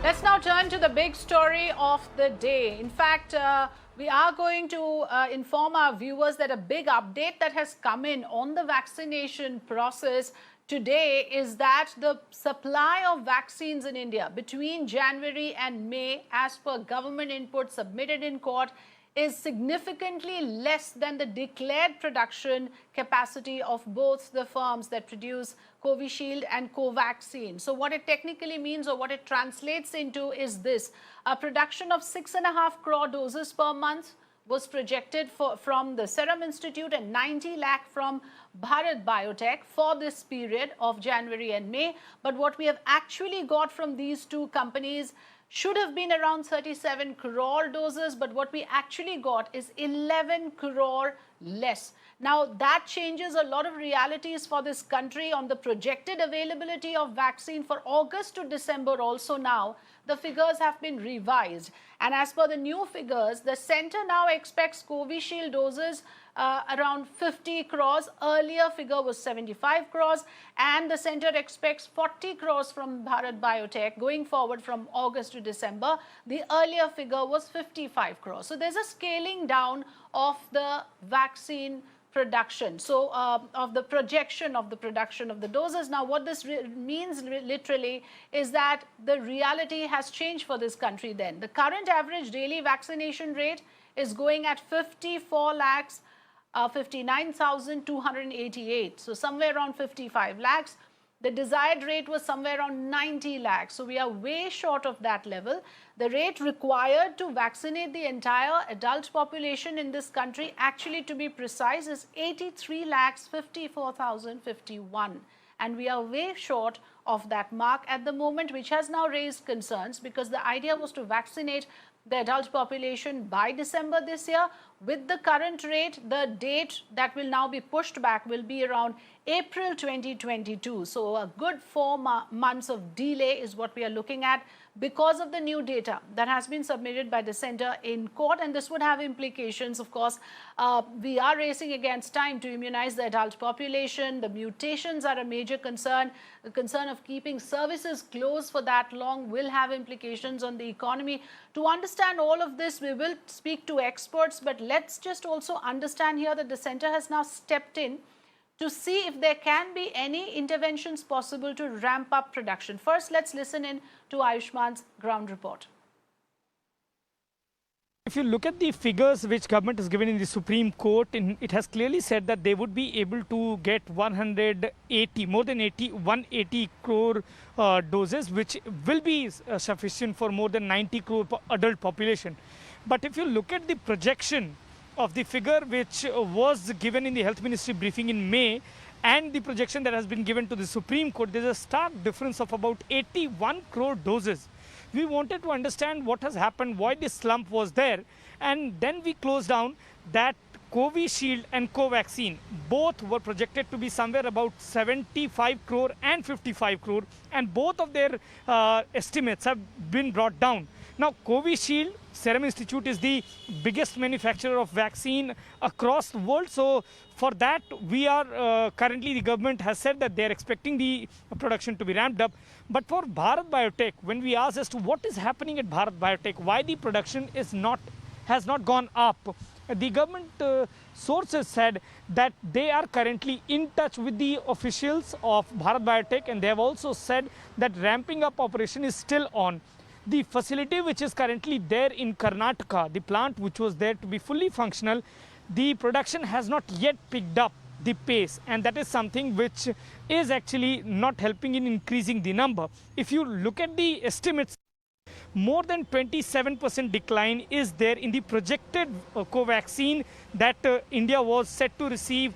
Let's now turn to the big story of the day. In fact, we are going to inform our viewers that a big update that has come in on the vaccination process today is that the supply of vaccines in India between January and May, as per government input submitted in court, is significantly less than the declared production capacity of both the firms that produce Covishield and Covaxin. So what it technically means, or what it translates into, is this: a production of 6.5 crore doses per month was projected from the Serum Institute and 90 lakh from Bharat Biotech for this period of January and May. But what we have actually got from these two companies should have been around 37 crore doses, but what we actually got is 11 crore less. Now, that changes a lot of realities for this country on the projected availability of vaccine for August to December. Also now, the figures have been revised. And as per the new figures, the center now expects Covishield doses around 50 crores. Earlier figure was 75 crores. And the center expects 40 crores from Bharat Biotech going forward from August to December. The earlier figure was 55 crores. So there's a scaling down of the vaccine production, so of the projection of the production of the doses. Now, what this means literally is that the reality has changed for this country then. The current average daily vaccination rate is going at 54 lakhs 59,288, so somewhere around 55 lakhs. The desired rate was somewhere around 90 lakhs. So we are way short of that level. The rate required to vaccinate the entire adult population in this country, actually to be precise, is 83 lakhs 54,051. And we are way short of that mark at the moment, which has now raised concerns, because the idea was to vaccinate the adult population by December this year. With the current rate, the date that will now be pushed back will be around April 2022. So a good 4 months of delay is what we are looking at because of the new data that has been submitted by the center in court. And this would have implications, of course. We are racing against time to immunize the adult population. The mutations are a major concern. The concern of keeping services closed for that long will have implications on the economy. To understand all of this, we will speak to experts, but let's just also understand here that the center has now stepped in to see if there can be any interventions possible to ramp up production. First, let's listen in to Ayushman's ground report. If you look at the figures which government has given in the Supreme Court, it has clearly said that they would be able to get 180 crore doses, which will be sufficient for more than 90 crore adult population. But if you look at the projection of the figure which was given in the Health Ministry briefing in May and the projection that has been given to the Supreme Court, there is a stark difference of about 81 crore doses. We wanted to understand what has happened, why this slump was there, and then we closed down that Covishield and Covaxin both were projected to be somewhere about 75 crore and 55 crore, and both of their estimates have been brought down. Now, Covishield, Serum Institute is the biggest manufacturer of vaccine across the world. So for that, we are currently, the government has said that they are expecting the production to be ramped up. But for Bharat Biotech, when we asked as to what is happening at Bharat Biotech, why the production has not gone up, the government sources said that they are currently in touch with the officials of Bharat Biotech, and they have also said that ramping up operation is still on. The facility which is currently there in Karnataka, the plant which was there to be fully functional, the production has not yet picked up the pace, and that is something which is actually not helping in increasing the number. If you look at the estimates, more than 27% decline is there in the projected Covaxin that India was set to receive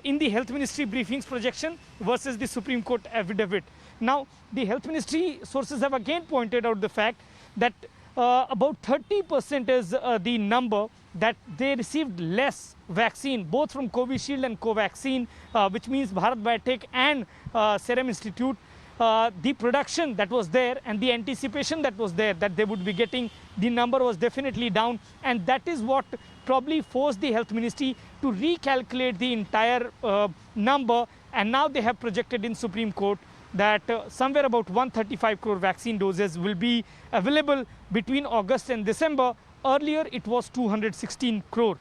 in the Health Ministry briefings projection versus the Supreme Court affidavit. Now, the Health Ministry sources have again pointed out the fact that about 30% is the number that they received less vaccine, both from Covishield and Covaxin, which means Bharat Biotech and Serum Institute. The production that was there and the anticipation that was there that they would be getting, the number was definitely down, and that is what probably forced the Health Ministry to recalculate the entire number, and now they have projected in Supreme Court that somewhere about 135 crore vaccine doses will be available between August and December. Earlier, it was 216 crore.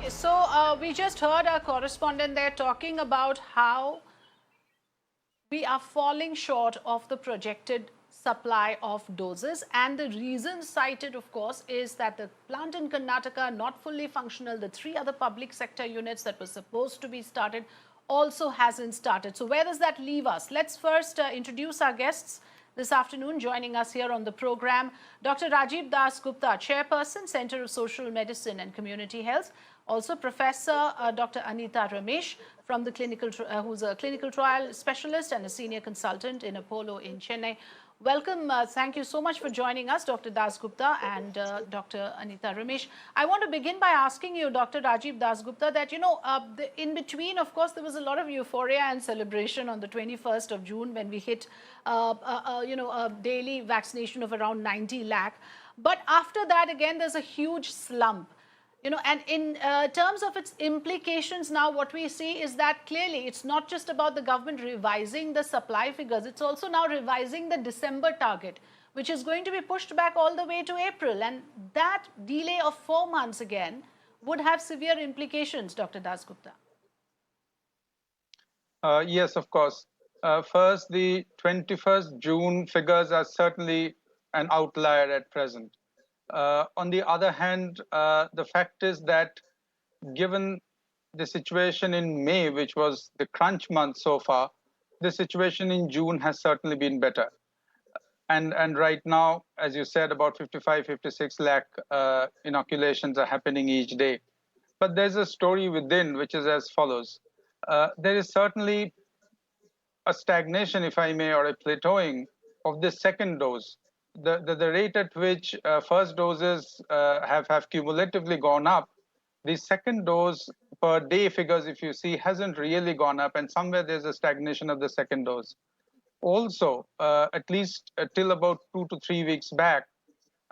So we just heard our correspondent there talking about how we are falling short of the projected supply of doses, and the reason cited, of course, is that the plant in Karnataka not fully functional. The 3 other public sector units that were supposed to be started also hasn't started. So where does that leave us? Let's first introduce our guests this afternoon. Joining us here on the program, Dr. Rajib Dasgupta, Chairperson, Center of Social Medicine and Community Health. Also, Professor Dr. Anita Ramesh, from the who's a clinical trial specialist and a senior consultant in Apollo in Chennai. Welcome. Thank you so much for joining us, Dr. Dasgupta and Dr. Anita Ramesh. I want to begin by asking you, Dr. Rajib Dasgupta, that, in between, of course, there was a lot of euphoria and celebration on the 21st of June when we hit, a daily vaccination of around 90 lakh. But after that, again, there's a huge slump. And in terms of its implications now, what we see is that clearly it's not just about the government revising the supply figures, it's also now revising the December target, which is going to be pushed back all the way to April. And that delay of 4 months again would have severe implications, Dr. Dasgupta. Yes, of course. First, the 21st June figures are certainly an outlier at present. On the other hand, the fact is that given the situation in May, which was the crunch month so far, the situation in June has certainly been better. And right now, as you said, about 55, 56 lakh inoculations are happening each day. But there's a story within which is as follows. There is certainly a stagnation, if I may, or a plateauing of the second dose. The rate at which first doses have cumulatively gone up, the second dose per day figures, if you see, hasn't really gone up, and somewhere there's a stagnation of the second dose. Also, at least till about 2 to 3 weeks back,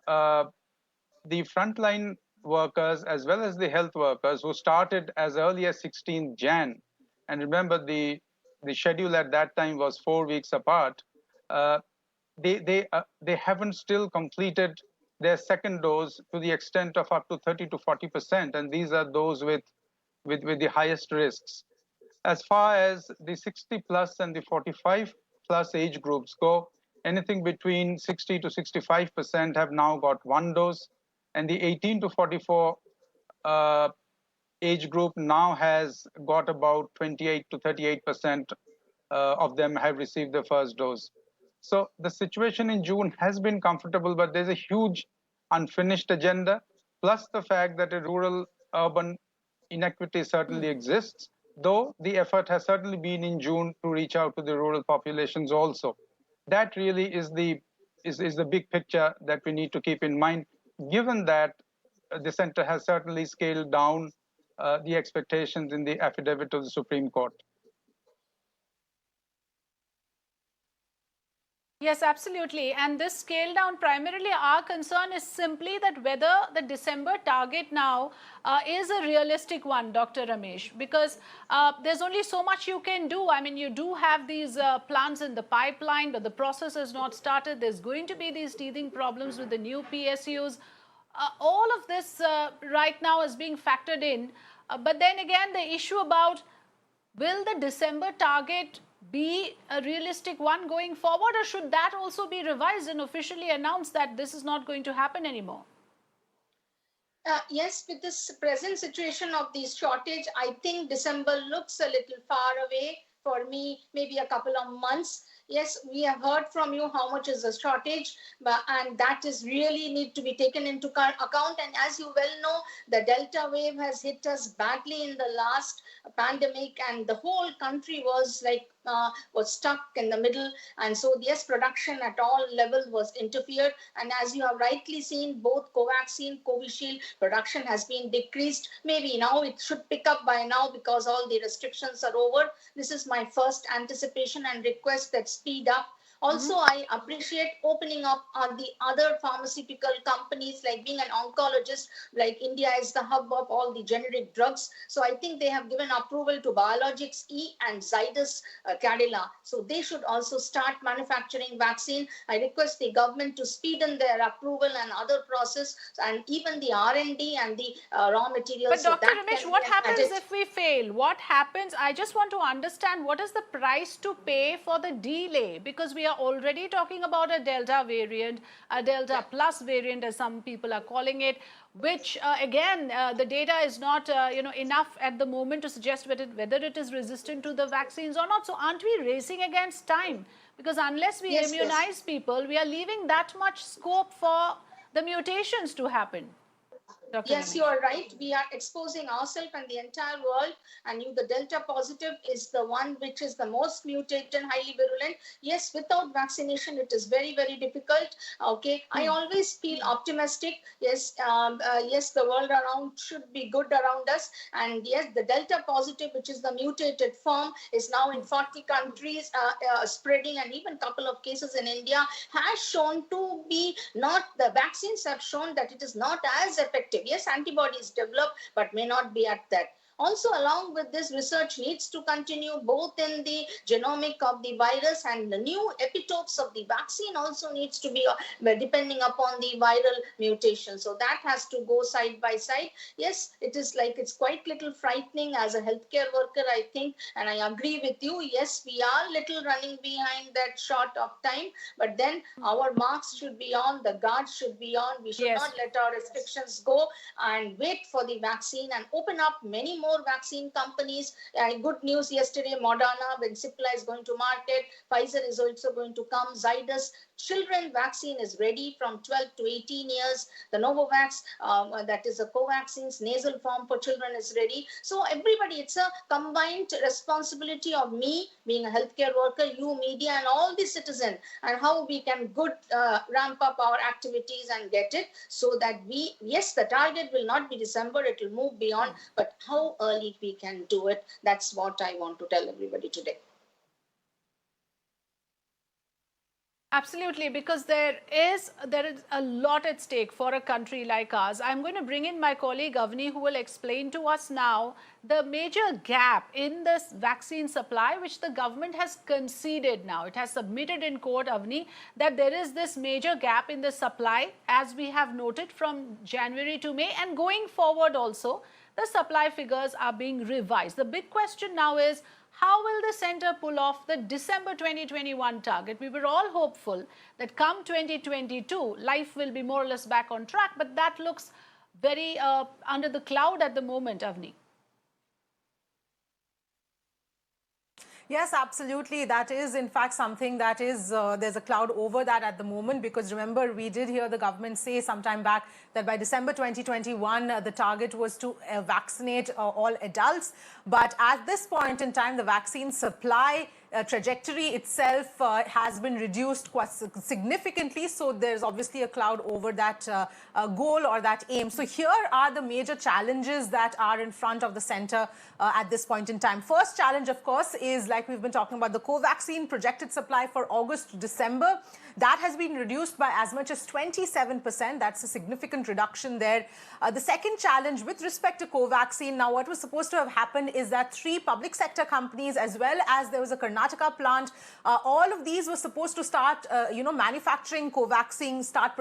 the frontline workers as well as the health workers who started as early as 16th Jan, and remember the schedule at that time was 4 weeks apart, they haven't still completed their second dose to the extent of up to 30 to 40%, and these are those with the highest risks. As far as the 60 plus and the 45 plus age groups go, anything between 60 to 65% have now got 1 dose, and the 18 to 44 age group now has got about 28 to 38% of them have received the first dose. So the situation in June has been comfortable, but there's a huge unfinished agenda, plus the fact that a rural-urban inequity certainly exists, though the effort has certainly been in June to reach out to the rural populations also. That really is the big picture that we need to keep in mind, given that the center has certainly scaled down the expectations in the affidavit of the Supreme Court. Yes, absolutely. And this scale down, primarily our concern is simply that whether the December target now is a realistic one, Dr. Ramesh, because there's only so much you can do. I mean, you do have these plans in the pipeline, but the process has not started. There's going to be these teething problems with the new PSUs. All of this right now is being factored in. But then again, the issue about will the December target be a realistic one going forward, or should that also be revised and officially announced that this is not going to happen anymore? Yes, with this present situation of the shortage, I think December looks a little far away for me, maybe a couple of months. Yes, we have heard from you how much is the shortage, and that is really need to be taken into account. And as you well know, the Delta wave has hit us badly in the last pandemic, and the whole country was like was stuck in the middle. And so yes, production at all levels was interfered. And as you have rightly seen, both Covaxin, Covishield production has been decreased. Maybe now it should pick up by now because all the restrictions are over. This is my first anticipation and request that speed up. Also, I appreciate opening up on the other pharmaceutical companies, like being an oncologist, like India is the hub of all the generic drugs. So I think they have given approval to Biologics E and Zydus Cadila. So they should also start manufacturing vaccine. I request the government to speeden their approval and other process, and even the R&D and the raw materials. But Dr. Ramesh, what happens if we fail? What happens? I just want to understand what is the price to pay for the delay, because we are already talking about a Delta variant, a Delta plus variant, as some people are calling it, which again, the data is not enough at the moment to suggest whether it is resistant to the vaccines or not. So aren't we racing against time? Because unless we immunize people, we are leaving that much scope for the mutations to happen. Dr. Yes, you are right. We are exposing ourselves and the entire world. And the Delta positive is the one which is the most mutated and highly virulent. Yes, without vaccination, it is very, very difficult. Okay, I always feel optimistic. Yes, yes, the world around should be good around us. And yes, the Delta positive, which is the mutated form, is now in 40 countries spreading, and even a couple of cases in India has shown to be not, the vaccines have shown that it is not as effective. Yes, antibodies develop, but may not be at that. Also, along with this, research needs to continue both in the genomic of the virus, and the new epitopes of the vaccine also needs to be depending upon the viral mutation. So that has to go side by side. Yes, it is like, it's quite little frightening as a healthcare worker, I think, and I agree with you. Yes, we are little running behind that short of time, but then our marks should be on, the guard should be on. We should not let our restrictions go and wait for the vaccine and open up many more vaccine companies. Good news yesterday, Moderna, when Supply is going to market, Pfizer is also going to come, Zydus. Children vaccine is ready from 12 to 18 years. The Novavax, that is a Covaxin's nasal form for children, is ready. So everybody, it's a combined responsibility of me being a healthcare worker, you media, and all the citizens, and how we can ramp up our activities and get it, so that we, yes, the target will not be December, it will move beyond, but how early we can do it, that's what I want to tell everybody today. Absolutely, because there is a lot at stake for a country like ours. I'm going to bring in my colleague Avni, who will explain to us now the major gap in this vaccine supply, which the government has conceded now. It has submitted in court, Avni, that there is this major gap in the supply, as we have noted, from January to May, and going forward also, the supply figures are being revised. The big question now is, how will the centre pull off the December 2021 target? We were all hopeful that come 2022, life will be more or less back on track, but that looks very under the cloud at the moment, Avni. Yes, absolutely. That is, in fact, something that is, there's a cloud over that at the moment, because remember, we did hear the government say sometime back that by December 2021, the target was to vaccinate all adults. But at this point in time, the vaccine supply trajectory itself has been reduced quite significantly. So there's obviously a cloud over that goal or that aim. So here are the major challenges that are in front of the centre at this point in time. First challenge, of course, is, like we've been talking about, the Covaxin projected supply for August to December. That has been reduced by as much as 27%. That's a significant reduction there. The second challenge with respect to Covaxin, now what was supposed to have happened is that 3 public sector companies, as well as there was a Karnataka Karnataka plant. All of these were supposed to start, manufacturing Covaxin, start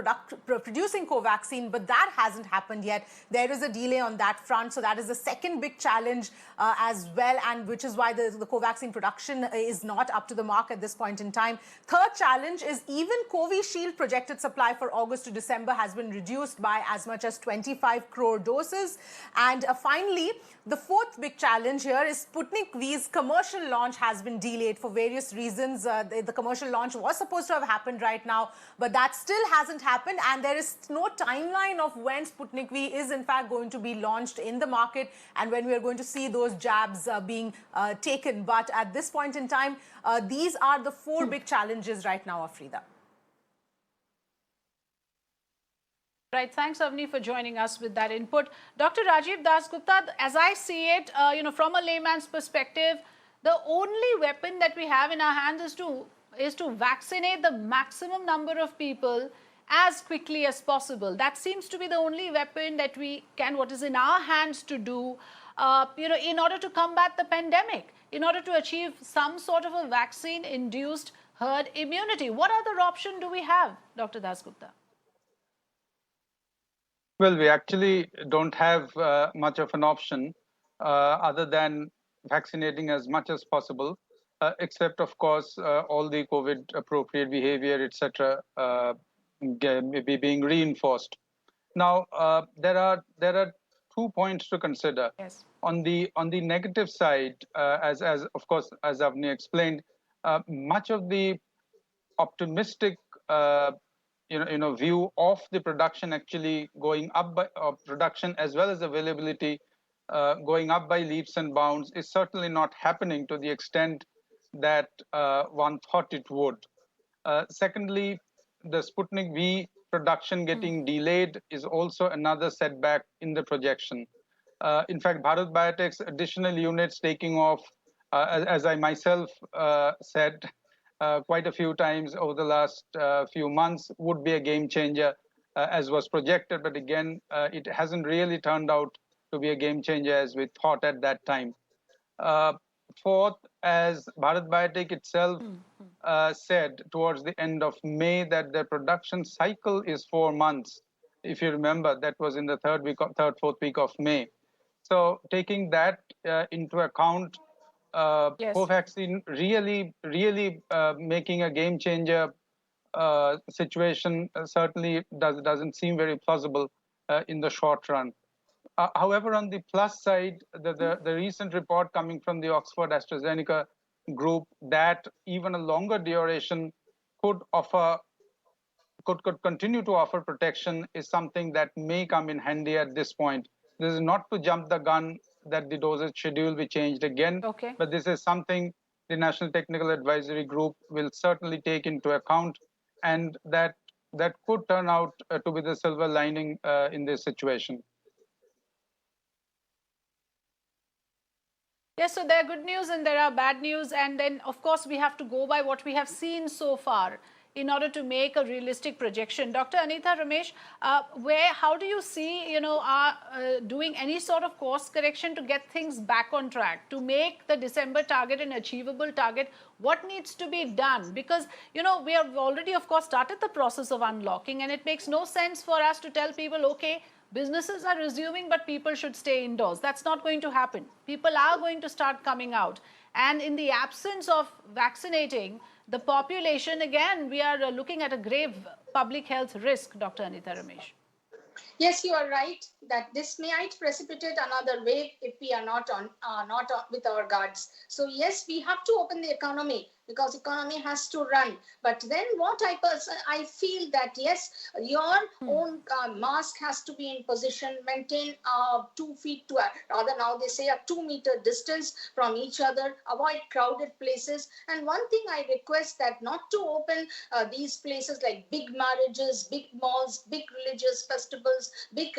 producing Covaxin, but that hasn't happened yet. There is a delay on that front. So that is the second big challenge as well, and which is why the Covaxin production is not up to the mark at this point in time. Third challenge is even Covishield projected supply for August to December has been reduced by as much as 25 crore doses. And finally, the fourth big challenge here is Sputnik V's commercial launch has been delayed for various reasons. The commercial launch was supposed to have happened right now, but that still hasn't happened, and there is no timeline of when Sputnik V is in fact going to be launched in the market and when we are going to see those jabs being taken. But at this point in time, these are the four big challenges right now, Afrida. Right. Thanks, Avni, for joining us with that input. Dr. Rajib Dasgupta, as I see it, from a layman's perspective, the only weapon that we have in our hands is to vaccinate the maximum number of people as quickly as possible. That seems to be the only weapon that we can, what is in our hands to do, in order to combat the pandemic, in order to achieve some sort of a vaccine-induced herd immunity. What other option do we have, Dr. Dasgupta? Well, we actually don't have much of an option other than vaccinating as much as possible, except, of course, all the COVID-appropriate behavior, etc., being reinforced. Now, there are 2 points to consider. Yes. On the negative side, as of course, as Avni explained, much of the optimistic view of the production actually going up by production as well as availability going up by leaps and bounds is certainly not happening to the extent that one thought it would. Secondly, the Sputnik V production getting delayed is also another setback in the projection. In fact, Bharat Biotech's additional units taking off, as I myself said, quite a few times over the last few months, would be a game changer as was projected. But again, it hasn't really turned out to be a game changer as we thought at that time. Fourth, as Bharat Biotech itself said towards the end of May, that the production cycle is 4 months. If you remember, that was in the fourth week of May. So taking that into account, Yes. Covaxin really making a game changer situation certainly doesn't seem very plausible in the short run. However, on the plus side, the recent report coming from the Oxford AstraZeneca group that even a longer duration could continue to offer protection is something that may come in handy at this point. This is not to jump the gun that the dosage schedule be changed again, Okay. but this is something the National Technical Advisory Group will certainly take into account, and that could turn out to be the silver lining in this situation. Yes, so there are good news and there are bad news, and then of course we have to go by what we have seen so far in order to make a realistic projection. Dr. Anitha Ramesh, how do you see, doing any sort of course correction to get things back on track, to make the December target an achievable target? What needs to be done? Because, we have already, of course, started the process of unlocking, and it makes no sense for us to tell people, okay, businesses are resuming, but people should stay indoors. That's not going to happen. People are going to start coming out. And in the absence of vaccinating the population, again, we are looking at a grave public health risk, Dr. Anitha Ramesh. Yes, you are right that this might precipitate another wave if we are not with our guards. So yes, we have to open the economy because economy has to run. But then what I feel that yes, your own mask has to be in position, maintain 2 feet to, rather now they say a 2-meter distance from each other, avoid crowded places. And one thing I request that not to open these places like big marriages, big malls, big religious festivals, big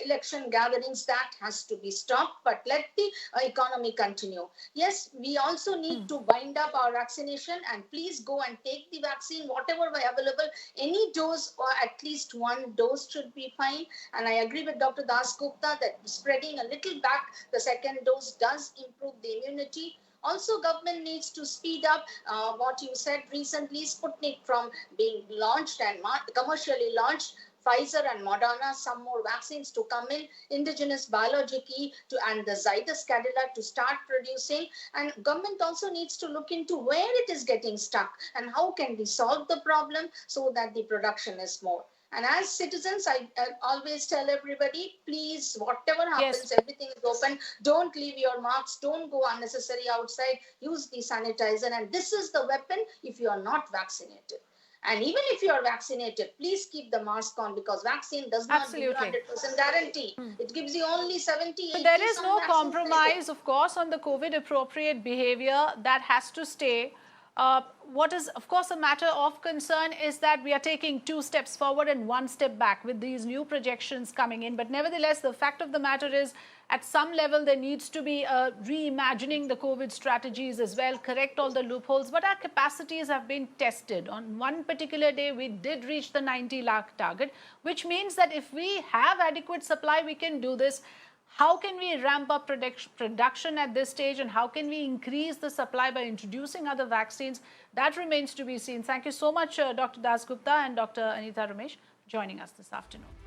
election gatherings, that has to be stopped, but let the economy continue. Yes, we also need to bind up our vaccination, and please go and take the vaccine, whatever available. Any dose or at least 1 dose should be fine. And I agree with Dr. Dasgupta that spreading a little back the second dose does improve the immunity. Also, government needs to speed up what you said recently, Sputnik from being launched and commercially launched, Pfizer and Moderna, some more vaccines to come in, indigenous biology and the Zydus Cadila to start producing. And government also needs to look into where it is getting stuck and how can we solve the problem so that the production is more. And as citizens, I always tell everybody, please, whatever happens, everything is open. Don't leave your marks. Don't go unnecessary outside. Use the sanitizer. And this is the weapon if you are not vaccinated. And even if you are vaccinated, please keep the mask on because vaccine does not give you 100% guarantee. It gives you only 70, 80. But there is no compromise, of course, on the COVID appropriate behavior. That has to stay. What is, of course, a matter of concern is that we are taking 2 steps forward and 1 step back with these new projections coming in. But nevertheless, the fact of the matter is, at some level, there needs to be reimagining the COVID strategies as well, correct all the loopholes. But our capacities have been tested. On one particular day, we did reach the 90 lakh target, which means that if we have adequate supply, we can do this. How can we ramp up production at this stage, and how can we increase the supply by introducing other vaccines? That remains to be seen. Thank you so much, Dr. Dasgupta and Dr. Anita Ramesh, for joining us this afternoon.